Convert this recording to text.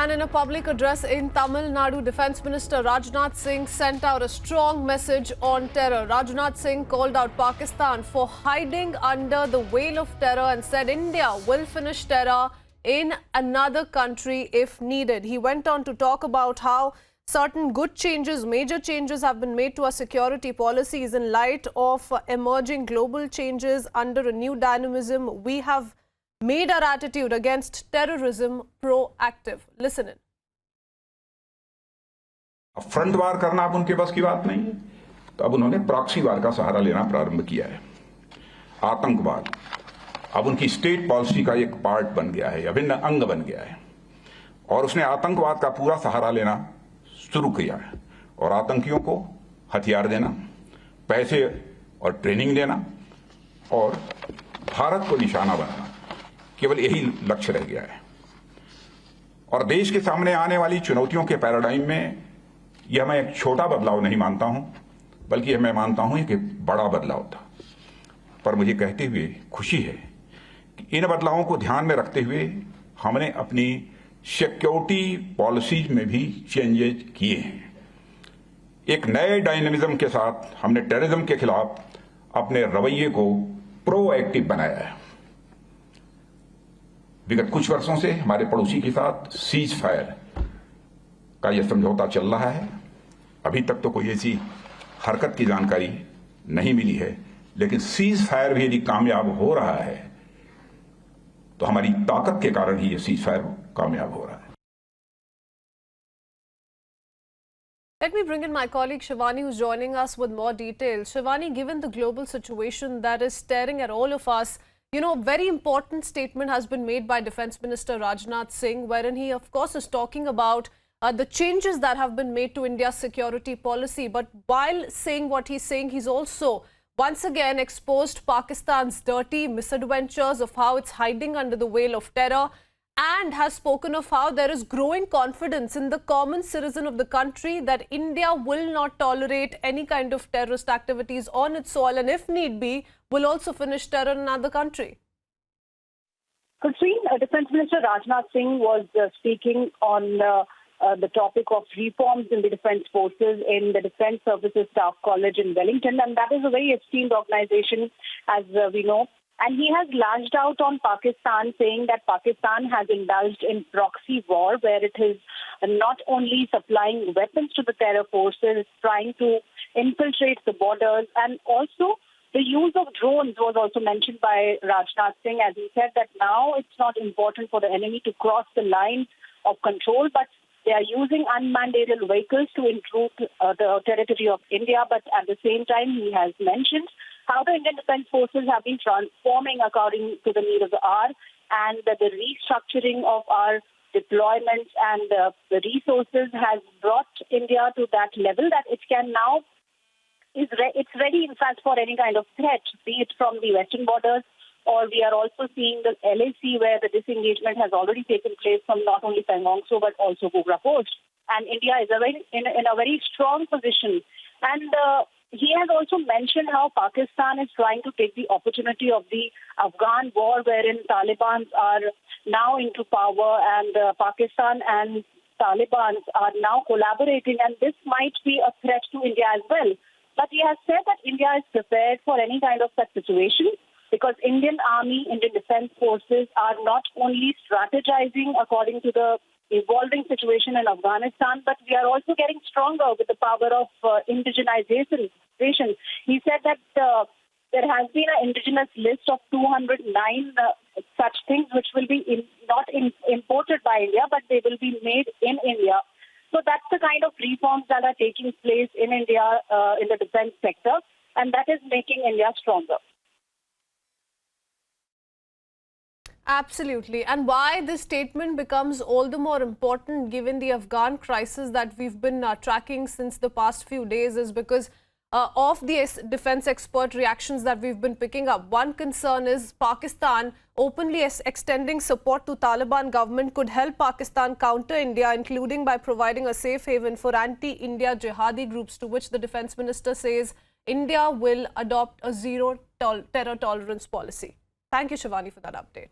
And in a public address in Tamil Nadu, Defence Minister Rajnath Singh sent out a strong message on terror. Rajnath Singh called out Pakistan for hiding under the veil of terror and said India will finish terror in another country if needed. He went on to talk about how certain good changes, major changes have been made to our security policies in light of emerging global changes under a new dynamism. We have made our attitude against terrorism proactive. Listen in. Front वार करना अब उनके बस की बात नहीं है, तो अब उन्होंने प्रॉक्सी वार का सहारा लेना प्रारंभ किया है। आतंकवाद अब उनकी स्टेट पॉलिसी का एक पार्ट बन गया है, अभिन्न अंग बन गया है, और उसने आतंकवाद का पूरा सहारा लेना शुरू किया है और आतंकियों को हथियार देना, पैसे और ट्रेनिंग देना और भारत को निशाना बनाना, केवल यही लक्ष्य रह गया है। और देश के सामने आने वाली चुनौतियों के पैराडाइम में यह मैं एक छोटा बदलाव नहीं मानता हूं, बल्कि मैं मानता हूं कि बड़ा बदलाव था। पर मुझे कहते हुए खुशी है कि इन बदलावों को ध्यान में रखते हुए हमने अपनी सिक्योरिटी पॉलिसीज में भी चेंजेस किए हैं। एक नए डायनेमिज्म के साथ हमने टेररिज्म के खिलाफ अपने रवैये को प्रोएक्टिव बनाया है। विगत कुछ वर्षों से हमारे पड़ोसी के साथ सीज फायर का यह समझौता चल रहा है। अभी तक तो कोई ऐसी हरकत की जानकारी नहीं मिली है, लेकिन सीज फायर भी यदि कामयाब हो रहा है तो हमारी ताकत के कारण ही यह सीज फायर कामयाब हो रहा है। Let me bring in my colleague Shivani, who's joining us with more details. Shivani, given the global situation that is staring at all of us, very important statement has been made by Defence Minister Rajnath Singh, wherein he, of course, is talking about the changes that have been made to India's security policy. But while saying what he's saying, he's also once again exposed Pakistan's dirty misadventures of how it's hiding under the veil of terror, and has spoken of how there is growing confidence in the common citizen of the country that India will not tolerate any kind of terrorist activities on its soil, and if need be, will also finish terror in another country. Defence Minister Rajnath Singh was speaking on the topic of reforms in the Defence Forces in the Defence Services Staff College in Wellington, and that is a very esteemed organization, as we know. And he has lashed out on Pakistan, saying that Pakistan has indulged in proxy war, where it is not only supplying weapons to the terror forces, it's trying to infiltrate the borders, and also the use of drones was also mentioned by Rajnath Singh, as he said that now it's not important for the enemy to cross the line of control, but they are using unmanned aerial vehicles to intrude the territory of India. But at the same time, he has mentioned how the Indian Defence Forces have been transforming according to the need of the hour, and that the restructuring of our deployments and the resources has brought India to that level that it can now, it's ready in fact for any kind of threat, be it from the western borders, or we are also seeing the LAC where the disengagement has already taken place from not only Pangong Tso but also Gogra Post. And India is in a very strong position. And he has also mentioned how Pakistan is trying to take the opportunity of the Afghan war, wherein Taliban are now into power, and Pakistan and Taliban are now collaborating, and this might be a threat to India as well. But he has said that India is prepared for any kind of such situation, because Indian Army, Indian Defence Forces are not only strategizing according to the evolving situation in Afghanistan, but we are also getting stronger with the power of indigenization. He said that there has been an indigenous list of 209 such things which will be not imported by India, but they will be made in India. So that's the kind of reforms that are taking place in India in the defence sector, and that is making India stronger. Absolutely. And why this statement becomes all the more important given the Afghan crisis that we've been tracking since the past few days is because of the defense expert reactions that we've been picking up. One concern is Pakistan openly extending support to Taliban government could help Pakistan counter India, including by providing a safe haven for anti-India jihadi groups, to which the defense minister says India will adopt a zero terror tolerance policy. Thank you, Shivani, for that update.